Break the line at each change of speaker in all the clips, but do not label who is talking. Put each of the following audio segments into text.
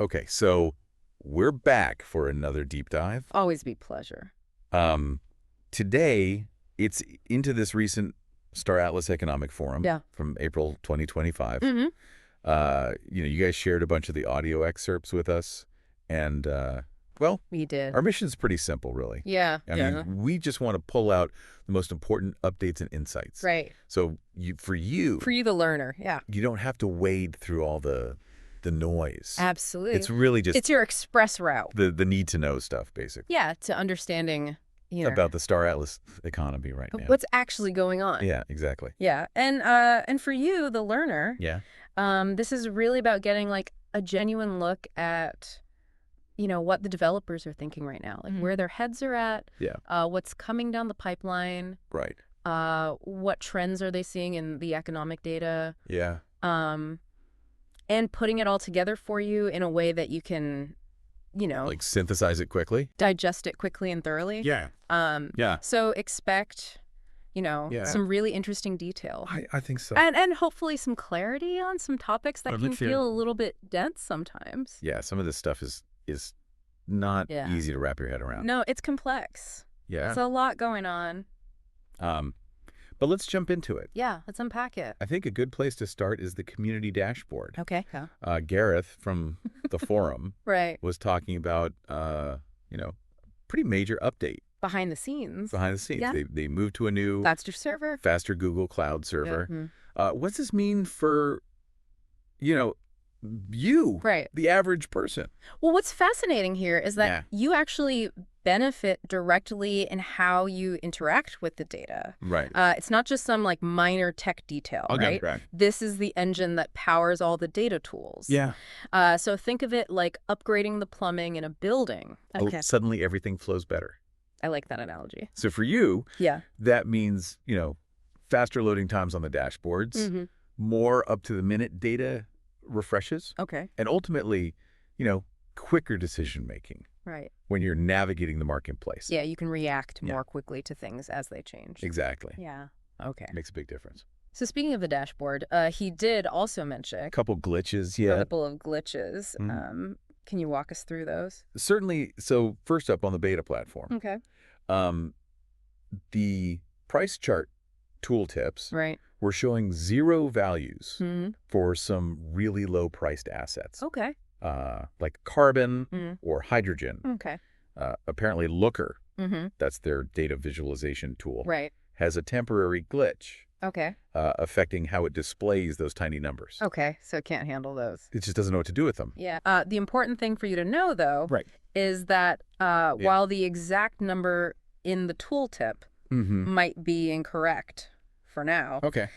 Okay, so we're back for another deep dive.
Always be pleasure.
Today, it's into this recent Star Atlas Economic Forum
Yeah.
from April 2025.
Mm-hmm.
You guys shared a bunch of the audio excerpts with us, and well,
We did.
our mission's pretty simple, really.
Yeah.
I mean, we just want to pull out the most important updates and insights.
Right.
So for you,
the learner. Yeah.
you don't have to wade through all the noise.
Absolutely.
It's really just
It's your express route.
the need to know stuff, basically.
Yeah, to understanding,
About the Star Atlas economy right now.
what's actually going on.
Yeah, exactly.
Yeah. And for you, the learner,
Yeah.
this is really about getting like a genuine look at, what the developers are thinking right now, like where their heads are at,
Yeah.
what's coming down the pipeline,
Right.
what trends are they seeing in the economic data,
Yeah.
and putting it all together for you in a way that you can,
Like synthesize it quickly.
digest it quickly and thoroughly.
Yeah.
So expect, some really interesting detail.
I think so.
And hopefully some clarity on some topics that
Or
can
let's hear-
feel a little bit dense sometimes.
Yeah, some of this stuff is not
Yeah.
easy to wrap your head around.
No, it's complex.
Yeah.
There's a lot going on.
But let's jump into it.
Yeah, let's unpack it.
I think a good place to start is the community dashboard.
Okay. Yeah.
Gareth from the forum
Right.
was talking about, pretty major update
Behind the scenes.
behind the scenes.
Yeah.
They moved to a new
Faster server.
faster Google Cloud server.
Mhm.
What's this mean for, you,
Right.
the average person?
Well, what's fascinating here is that
Yeah.
you actually benefit directly in how you interact with the data.
Right.
It's not just some like minor tech detail, right?
Right.
This is the engine that powers all the data tools.
Yeah.
So think of it like upgrading the plumbing in a building. Okay.
Suddenly everything flows better.
I like that analogy.
So for you,
Yeah.
that means, faster loading times on the dashboards,
Mm-hmm.
more up-to-the-minute data refreshes,
Okay.
and ultimately, quicker decision-making
Right.
when you're navigating the marketplace.
Yeah, you can react
Yeah.
more quickly to things as they change.
Exactly.
Yeah. Okay.
Makes a big difference.
So speaking of the dashboard, he did also mention
A couple glitches,
a
yeah.
couple of glitches.
Mhm.
Can you walk us through those?
Certainly, so first up on the beta platform,
Okay.
the price chart tooltips
Right.
were showing 0 values
Mm-hmm.
for some really low-priced assets,
Okay.
like carbon
Mhm.
or hydrogen.
Okay.
Apparently, Looker,
Mm-hmm.
that's their data visualization tool,
Right.
has a temporary glitch
Okay.
affecting how it displays those tiny numbers.
Okay. So it can't handle those.
It just doesn't know what to do with them.
Yeah. The important thing for you to know, though,
Right.
is that while the exact number in the tooltip
Mm-hmm.
might be incorrect for now,
Okay.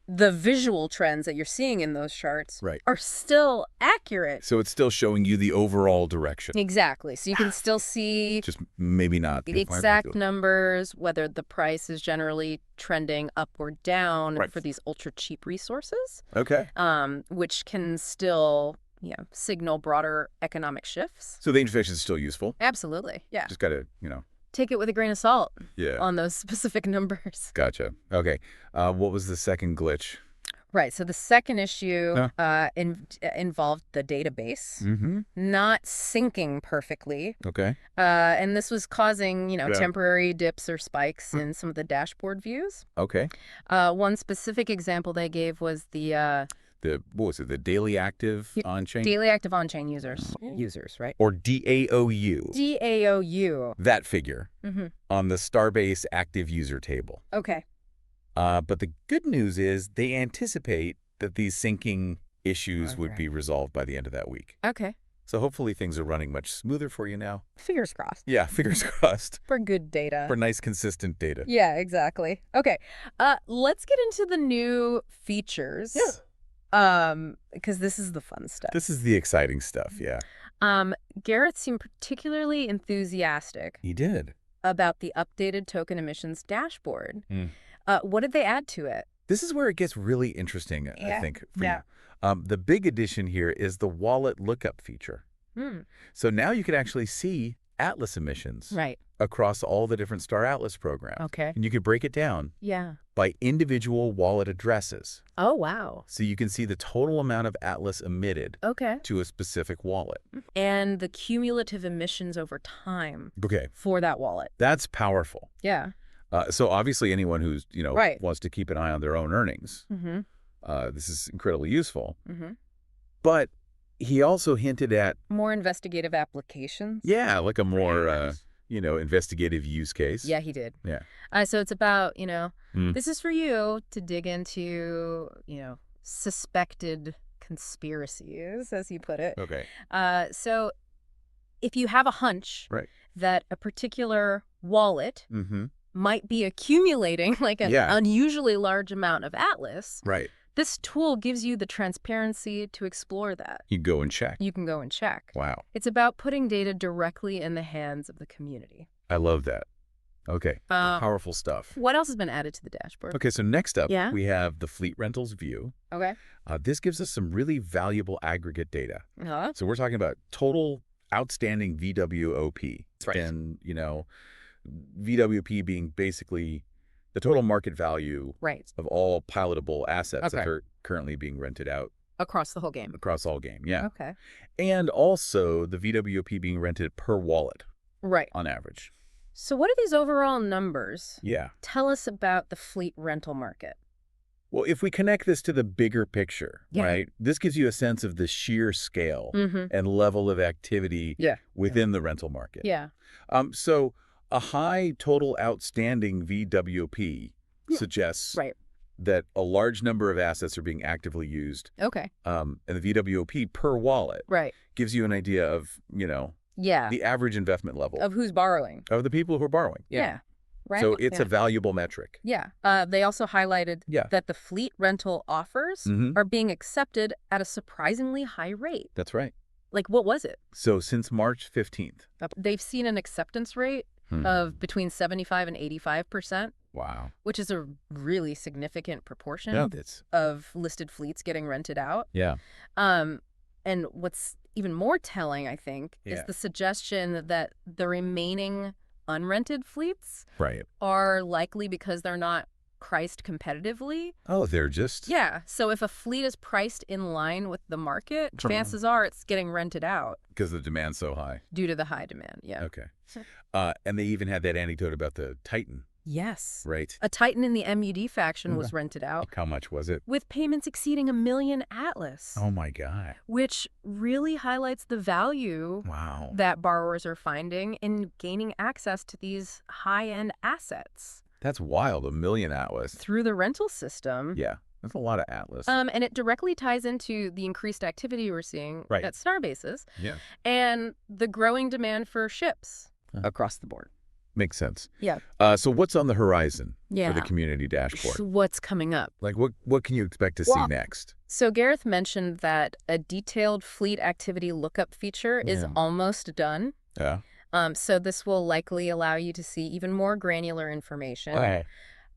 the visual trends that you're seeing in those charts
Right.
are still accurate.
So it's still showing you the overall direction.
Exactly. So you can still see
Just maybe not
the exact numbers, whether the price is generally trending up or down
Right.
for these ultra cheap resources,
Okay.
which can still, signal broader economic shifts.
So the interface is still useful.
Absolutely. Yeah.
Just got to,
Take it with a grain of salt
yeah.
on those specific numbers.
Gotcha. Okay. What was the second glitch?
Right. So the second issue involved the database
Mm-hmm.
not syncing perfectly.
Okay.
And this was causing,
Yeah.
temporary dips or spikes in some of the dashboard views.
Okay.
One specific example they gave was the
What was it? The daily active on-chain?
daily active on-chain users, right?
Or DAOU.
DAOU.
That figure
Mm-hmm.
on the Starbase active user table.
Okay.
But the good news is they anticipate that these syncing issues would
Okay.
be resolved by the end of that week.
Okay.
So hopefully things are running much smoother for you now.
Fingers crossed.
Yeah, fingers crossed.
For good data.
For nice, consistent data.
Yeah, exactly. Okay. Let's get into the new features.
Yeah.
Because this is the fun stuff.
This is the exciting stuff, yeah.
Garrett seemed particularly enthusiastic
He did.
about the updated token emissions dashboard.
Mm.
What did they add to it?
This is where it gets really interesting, I
Yeah.
think, for
Yeah.
you. The big addition here is the wallet lookup feature.
Hmm.
So now you can actually see Atlas emissions
Right.
across all the different Star Atlas programs.
Okay.
And you could break it down
Yeah.
by individual wallet addresses.
Oh, wow.
So you can see the total amount of Atlas emitted
Okay.
to a specific wallet.
And the cumulative emissions over time
Okay,
for that wallet.
that's powerful.
Yeah.
So obviously anyone who's,
Right.
wants to keep an eye on their own earnings,
Mm-hmm.
this is incredibly useful.
Mm-hmm.
But he also hinted at,
More investigative applications.
yeah, like a more,
Nice.
investigative use case.
Yeah, he did.
Yeah.
So it's about,
Mm.
this is for you to dig into, suspected conspiracies, as you put it.
Okay.
So if you have a hunch
Right.
that a particular wallet
Mm-hmm.
might be accumulating like an
Yeah.
unusually large amount of Atlas,
Right.
this tool gives you the transparency to explore that.
You go and check.
You can go and check.
Wow.
It's about putting data directly in the hands of the community.
I love that. Okay.
Uh,
Powerful stuff.
What else has been added to the dashboard?
Okay, so next up,
Yeah.
we have the fleet rentals view.
Okay.
This gives us some really valuable aggregate data.
Uh-huh.
So we're talking about total outstanding VWOP.
That's right.
And, VWP being basically the total market value
Right.
of all pilotable assets that
Okay.
are currently being rented out
Across the whole game.
across all game. Yeah.
Okay.
And also the VWP being rented per wallet
Right.
on average.
So what do these overall numbers
Yeah.
tell us about the fleet rental market?
Well, if we connect this to the bigger picture,
Yeah.
right, this gives you a sense of the sheer scale
Mm-hmm.
and level of activity
Yeah.
within the rental market.
Yeah.
So a high total outstanding VWP
Yeah.
suggests
Right.
that a large number of assets are being actively used,
Okay.
and the VWP per wallet
Right.
gives you an idea of,
Yeah.
the average investment level
Of who's borrowing.
of the people who are borrowing.
Yeah. Right.
So it's
yeah.
a valuable metric.
Yeah. They also highlighted
Yeah.
that the fleet rental offers
Mhm.
are being accepted at a surprisingly high rate.
That's right.
Like, what was it?
So since March 15th.
They've seen an acceptance rate of between 75 and 85%,
Wow.
which is a really significant proportion
Yeah, that's,
of listed fleets getting rented out.
yeah.
And what's even more telling, I think, is
Yeah.
the suggestion that the remaining unrented fleets
Right.
are likely because they're not priced competitively.
Oh, they're just.
Yeah. So if a fleet is priced in line with the market,
Sure.
chances are it's getting rented out
Because the demand's so high.
due to the high demand. Yeah.
Okay. And they even had that anecdote about the Titan,
Yes.
right?
A Titan in the MUD faction was rented out
How much was it?
with payments exceeding 1 million Atlas,
Oh, my God.
which really highlights the value
Wow.
that borrowers are finding in gaining access to these high-end assets
That's wild. 1 million Atlas.
through the rental system.
Yeah. That's a lot of Atlas.
And it directly ties into the increased activity we're seeing
Right.
at Starbases
Yeah.
and the growing demand for ships across the board.
Makes sense.
Yeah.
So what's on the horizon
Yeah.
for the community dashboard?
What's coming up?
Like, what can you expect to see
Well,
next?
So Gareth mentioned that a detailed fleet activity lookup feature is
Yeah.
almost done.
Yeah.
So this will likely allow you to see even more granular information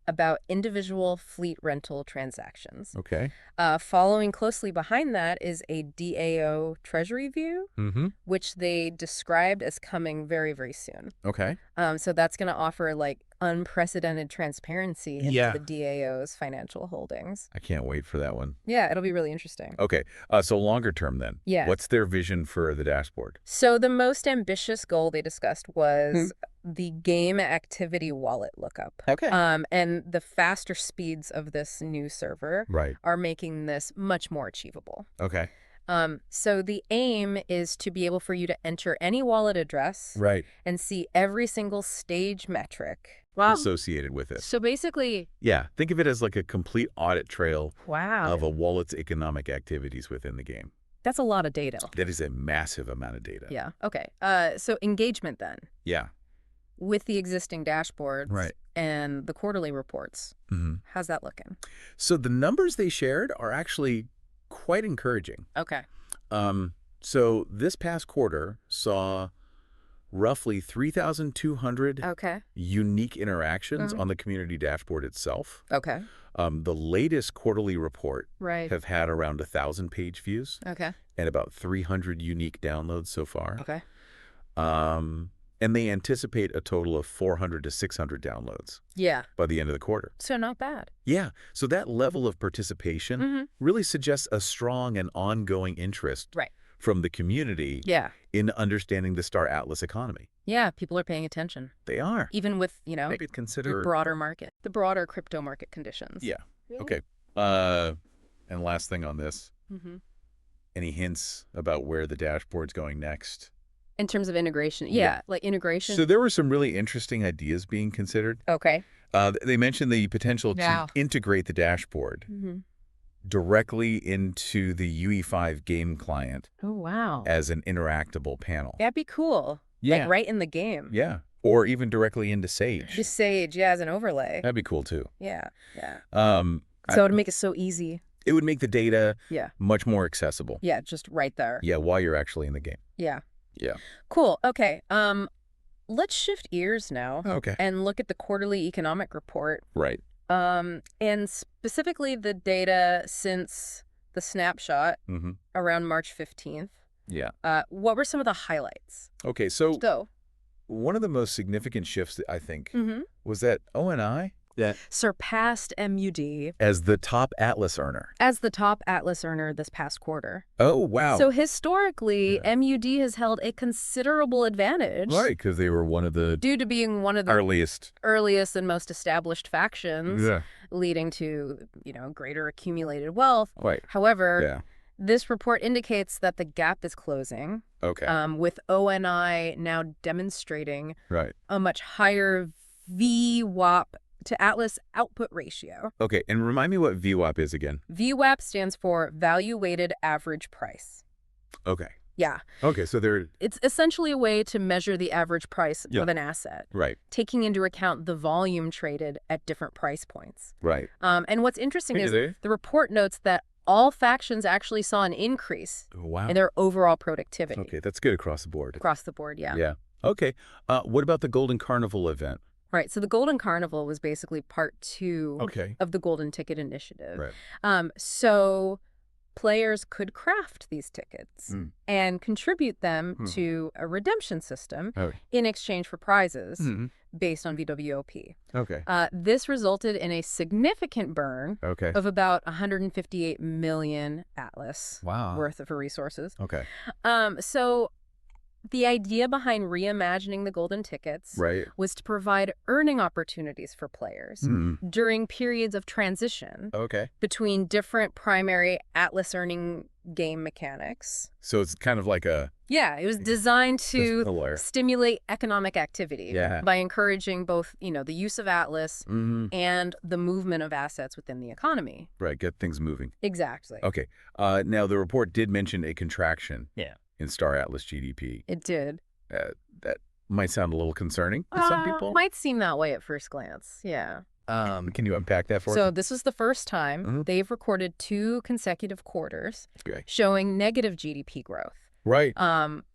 about individual fleet rental transactions.
Okay.
Following closely behind that is a DAO treasury view,
Mm-hmm.
which they described as coming very, very soon.
Okay.
So that's going to offer like unprecedented transparency into
Yeah.
the DAO's financial holdings.
I can't wait for that one.
Yeah, it'll be really interesting.
Okay. So longer term then.
Yeah.
What's their vision for the dashboard?
So the most ambitious goal they discussed was the game activity wallet lookup.
Okay.
And the faster speeds of this new server
Right.
are making this much more achievable.
Okay.
So the aim is to be able for you to enter any wallet address
Right.
and see every single stage metric.
Associated with it.
So basically,
Yeah. Think of it as like a complete audit trail
wow,
of a wallet's economic activities within the game.
that's a lot of data.
That is a massive amount of data.
Yeah. Okay. So engagement then
Yeah.
with the existing dashboards
Right.
and the quarterly reports.
Mm-hmm.
How's that looking?
So the numbers they shared are actually quite encouraging.
Okay.
So this past quarter saw roughly 3,200
Okay.
unique interactions
Mhm.
on the community dashboard itself.
Okay.
The latest quarterly report
Right.
have had around 1,000 page views
Okay.
and about 300 unique downloads so far.
Okay.
And they anticipate a total of 400 to 600 downloads
Yeah.
by the end of the quarter.
So not bad.
Yeah, so that level of participation really suggests a strong and ongoing interest
Right.
from the community
Yeah.
in understanding the Star Atlas economy.
Yeah, people are paying attention.
They are.
Even with,
Maybe
the
consider...
broader market, the broader crypto market conditions.
Yeah.
Really?
Okay. And last thing on this, any hints about where the dashboard's going next?
In terms of integration.
Yeah.
Yeah, like integration.
So there were some really interesting ideas being considered.
Okay.
They mentioned the potential to integrate the dashboard directly into the UE5 game client
Oh, wow.
as an interactable panel.
That'd be cool.
Yeah.
Like right in the game.
Yeah. Or even directly into Sage.
Just Sage, yeah, as an overlay.
That'd be cool too.
Yeah.
It
So it would make it so easy.
would make the data
Yeah.
much more accessible.
Yeah, just right there.
Yeah, while you're actually in the game.
Yeah.
Yeah.
Cool. Okay. Let's shift gears now
Okay.
and look at the quarterly economic report.
Right.
And specifically the data since the snapshot around March 15th.
Yeah.
What were some of the highlights?
Okay, so
So,
one of the most significant shifts, I think, was that ONI
surpassed MUD
as the top Atlas earner.
as the top Atlas earner this past quarter.
Oh, wow.
So historically, MUD has held a considerable advantage.
Right, because they were one of the
Due to being one of the earliest and most established factions, leading to, greater accumulated wealth.
Right.
However, this report indicates that the gap is closing.
Okay.
With ONI now demonstrating
Right.
a much higher VWAP to Atlas output ratio.
Okay, and remind me what VWAP is again.
VWAP stands for value weighted average price.
Okay.
Yeah.
Okay, so they're...
It's essentially a way to measure the average price of an asset,
Right.
taking into account the volume traded at different price points.
Right.
And what's interesting is the report notes that all factions actually saw an increase in their overall productivity.
Okay, that's good across the board.
Across the board, yeah.
Yeah. Okay. What about the Golden Carnival event?
Right. So the Golden Carnival was basically part 2
Okay.
of the Golden Ticket Initiative.
Right.
So players could craft these tickets and contribute them to a redemption system in exchange for prizes based on VWOP.
Okay.
This resulted in a significant burn
Okay.
of about 158 million Atlas
Wow.
worth of resources.
Okay.
So the idea behind reimagining the golden tickets was to provide earning opportunities for players during periods of transition between different primary Atlas earning game mechanics.
So it's kind of like a...
Yeah, it was designed to stimulate economic activity by encouraging both, the use of Atlas and the movement of assets within the economy.
Right, get things moving.
Exactly.
Okay. Now, the report did mention a contraction in Star Atlas GDP.
It did.
That might sound a little concerning to some people.
Might seem that way at first glance, yeah.
Can you unpack that for us?
So this is the first time they've recorded 2 consecutive quarters showing negative GDP growth.
Right.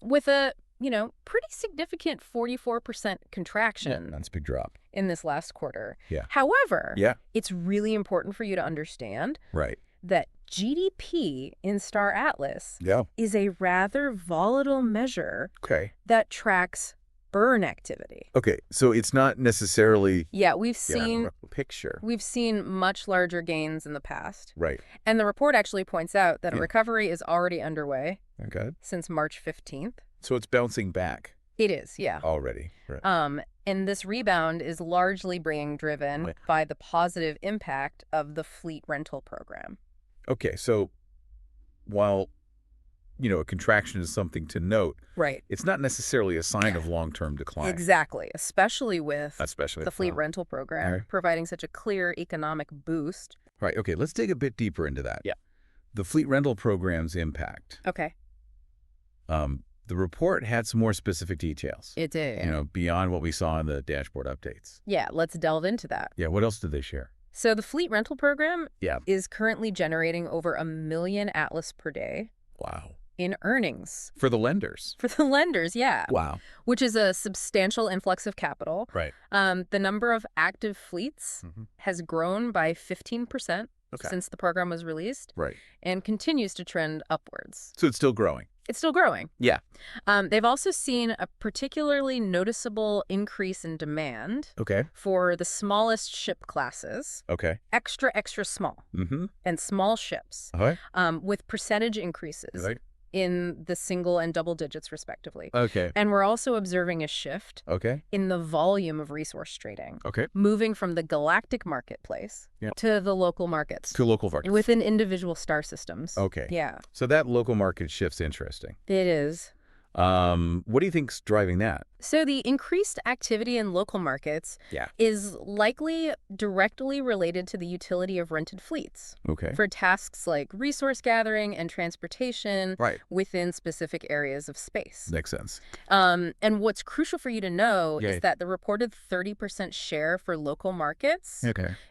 With a, pretty significant 44% contraction.
Yeah, that's a big drop.
In this last quarter.
Yeah.
However, it's really important for you to understand that GDP in Star Atlas is a rather volatile measure that tracks burn activity.
Okay, so it's not necessarily...
Yeah, we've seen...
picture.
We've seen much larger gains in the past.
Right.
And the report actually points out that a recovery is already underway since March 15th.
So it's bouncing back.
It is, yeah.
Already. Right.
And this rebound is largely being driven by the positive impact of the fleet rental program.
Okay, so while, a contraction is something to note, it's not necessarily a sign of long-term decline.
Exactly, especially with the fleet rental program providing such a clear economic boost.
Right, okay, let's dig a bit deeper into that.
Yeah.
The fleet rental program's impact.
Okay.
The report had some more specific details.
It did.
Beyond what we saw in the dashboard updates.
Yeah, let's delve into that.
Yeah, what else did they share?
So the fleet rental program is currently generating over 1 million Atlas per day.
Wow.
In earnings.
For the lenders?
For the lenders, yeah.
Wow.
Which is a substantial influx of capital.
Right.
The number of active fleets has grown by 15% since the program was released.
Right.
And continues to trend upwards.
So it's still growing?
It's still growing.
Yeah.
They've also seen a particularly noticeable increase in demand for the smallest ship classes, extra, extra small, and small ships, with percentage increases in the single and double digits, respectively. And we're also observing a shift in the volume of resource trading, moving from the galactic marketplace to the local markets.
To local markets.
Within individual star systems. Yeah.
So that local market shift's interesting.
It is.
What do you think's driving that?
So the increased activity in local markets is likely directly related to the utility of rented fleets for tasks like resource gathering and transportation within specific areas of space.
Makes sense.
And what's crucial for you to know is that the reported 30% share for local markets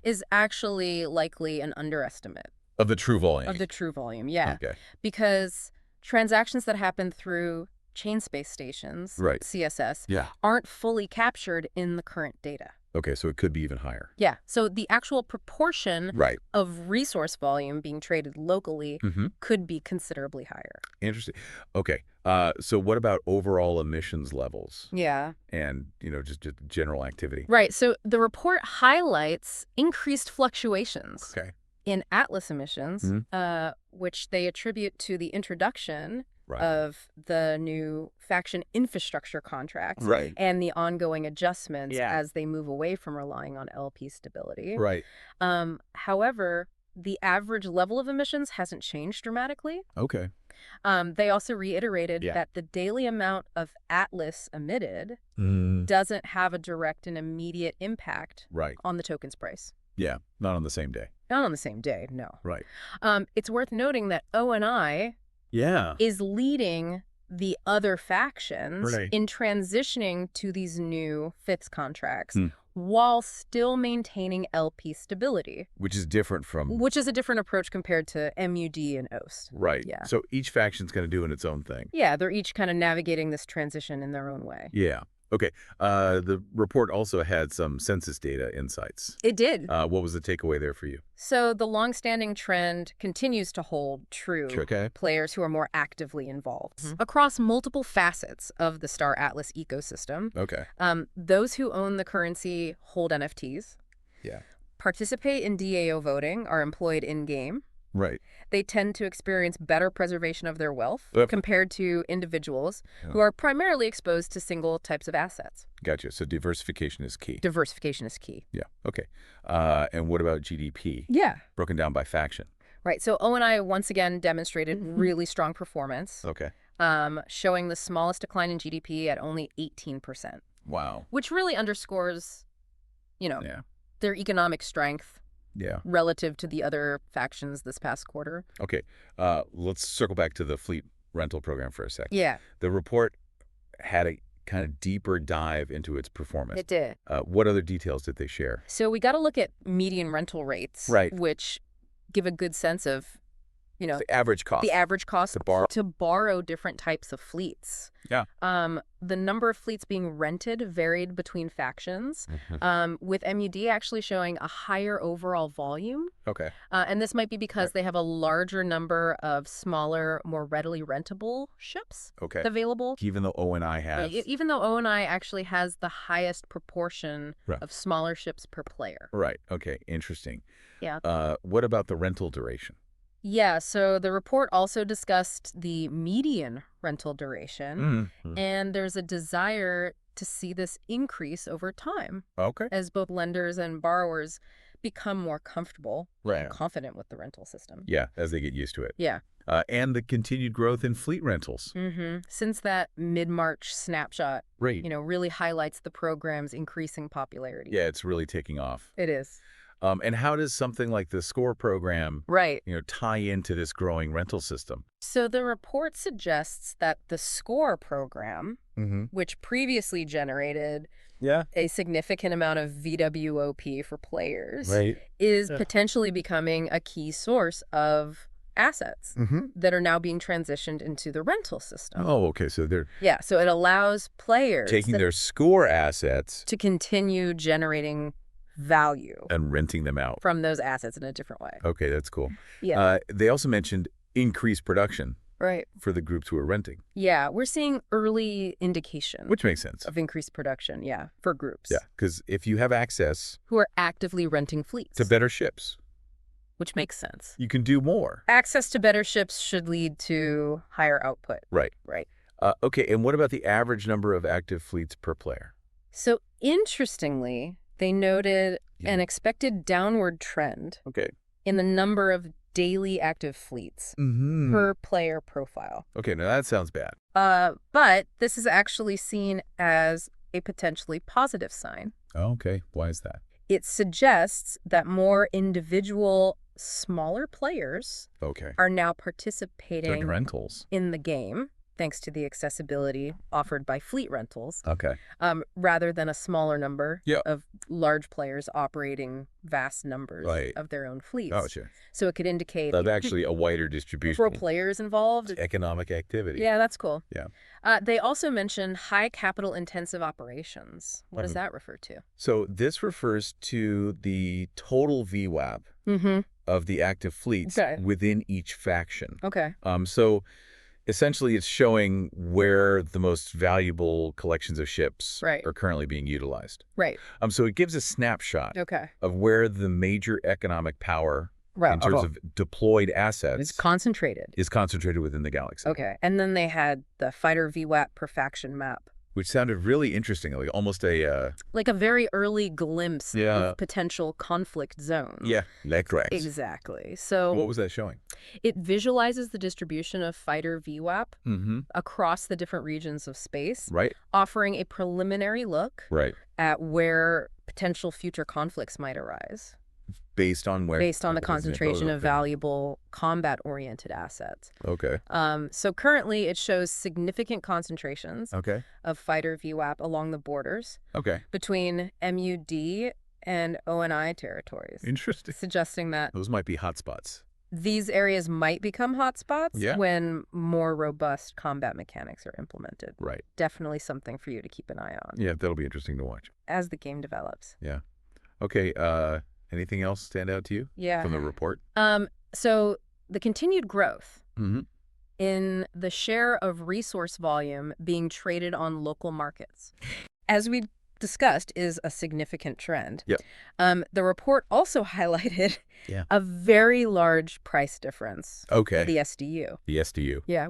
is actually likely an underestimate.
Of the true volume?
Of the true volume, yeah. Because transactions that happen through chain space stations, CSS, aren't fully captured in the current data.
Okay, so it could be even higher.
Yeah, so the actual proportion of resource volume being traded locally could be considerably higher.
Interesting. Okay, so what about overall emissions levels?
Yeah.
And, just general activity?
Right, so the report highlights increased fluctuations in Atlas emissions, which they attribute to the introduction of the new faction infrastructure contracts and the ongoing adjustments as they move away from relying on LP stability. However, the average level of emissions hasn't changed dramatically. They also reiterated that the daily amount of Atlas emitted doesn't have a direct and immediate impact on the token's price.
Yeah, not on the same day.
Not on the same day, no. It's worth noting that ONI is leading the other factions in transitioning to these new FITS contracts while still maintaining LP stability.
Which is different from...
Which is a different approach compared to MUD and OST.
Yeah. So each faction's going to do its own thing.
Yeah, they're each kind of navigating this transition in their own way.
Yeah. Okay. The report also had some census data insights.
It did.
What was the takeaway there for you?
So the longstanding trend continues to hold true. Players who are more actively involved across multiple facets of the Star Atlas ecosystem. Those who own the currency hold NFTs. Participate in DAO voting, are employed in-game. They tend to experience better preservation of their wealth compared to individuals who are primarily exposed to single types of assets.
Gotcha. So diversification is key.
Diversification is key.
Yeah. Okay. And what about GDP? Broken down by faction.
Right. So ONI once again demonstrated really strong performance. Showing the smallest decline in GDP at only 18%.
Wow.
Which really underscores, their economic strength. Relative to the other factions this past quarter.
Okay. Let's circle back to the fleet rental program for a second.
Yeah.
The report had a kind of deeper dive into its performance.
It did.
What other details did they share?
So we got to look at median rental rates, which give a good sense of,
the average cost.
The average cost to borrow different types of fleets. The number of fleets being rented varied between factions, with MUD actually showing a higher overall volume. And this might be because they have a larger number of smaller, more readily rentable ships available.
Even though ONI has.
Even though ONI actually has the highest proportion of smaller ships per player.
Okay. Interesting.
Yeah.
What about the rental duration?
Yeah, so the report also discussed the median rental duration, and there's a desire to see this increase over time as both lenders and borrowers become more comfortable and confident with the rental system.
Yeah, as they get used to it.
Yeah.
And the continued growth in fleet rentals.
Since that mid-March snapshot, really highlights the program's increasing popularity.
Yeah, it's really taking off.
It is.
And how does something like the SCORE program tie into this growing rental system?
So the report suggests that the SCORE program, which previously generated a significant amount of VWOP for players, is potentially becoming a key source of assets that are now being transitioned into the rental system.
Oh, okay. So they're...
Yeah, so it allows players...
taking their SCORE assets...
to continue generating value
and renting them out
from those assets in a different way.
Okay, that's cool.
Yeah.
They also mentioned increased production. for the groups who are renting.
Yeah, we're seeing early indication.
Which makes sense.
Of increased production, for groups.
Yeah, because if you have access...
Who are actively renting fleets.
To better ships.
Which makes sense.
You can do more.
Access to better ships should lead to higher output.
Right.
Right.
Okay, and what about the average number of active fleets per player?
So interestingly, they noted an expected downward trend in the number of daily active fleets per player profile.
Okay, now that sounds bad.
But this is actually seen as a potentially positive sign.
Oh, okay. Why is that?
It suggests that more individual, smaller players are now participating
Doing rentals
in the game, thanks to the accessibility offered by fleet rentals,
okay,
rather than a smaller number of large players operating vast numbers of their own fleets.
Gotcha.
So it could indicate
that's actually a wider distribution.
For players involved.
Economic activity.
Yeah, that's cool.
Yeah.
They also mention high capital-intensive operations. What does that refer to?
So this refers to the total VWAP of the active fleets within each faction.
Okay.
So essentially, it's showing where the most valuable collections of ships are currently being utilized.
Right.
So it gives a snapshot of where the major economic power in terms of deployed assets
is concentrated
within the galaxy.
Okay. And then they had the fighter VWAP per faction map.
Which sounded really interesting, like almost a...
like a very early glimpse of potential conflict zones.
Yeah, correct.
Exactly. So
what was that showing?
It visualizes the distribution of fighter VWAP across the different regions of space, offering a preliminary look at where potential future conflicts might arise.
Based on where?
Based on the concentration of valuable combat-oriented assets.
Okay.
So currently it shows significant concentrations of fighter VWAP along the borders between MUD and ONI territories.
Interesting.
Suggesting that
those might be hotspots.
These areas might become hotspots when more robust combat mechanics are implemented.
Right.
Definitely something for you to keep an eye on.
Yeah, that'll be interesting to watch.
As the game develops.
Yeah. Okay, anything else stand out to you from the report?
So the continued growth in the share of resource volume being traded on local markets, as we discussed, is a significant trend. Yep. The report also highlighted a very large price difference.
Okay.
The SDU.
The SDU.
Yeah,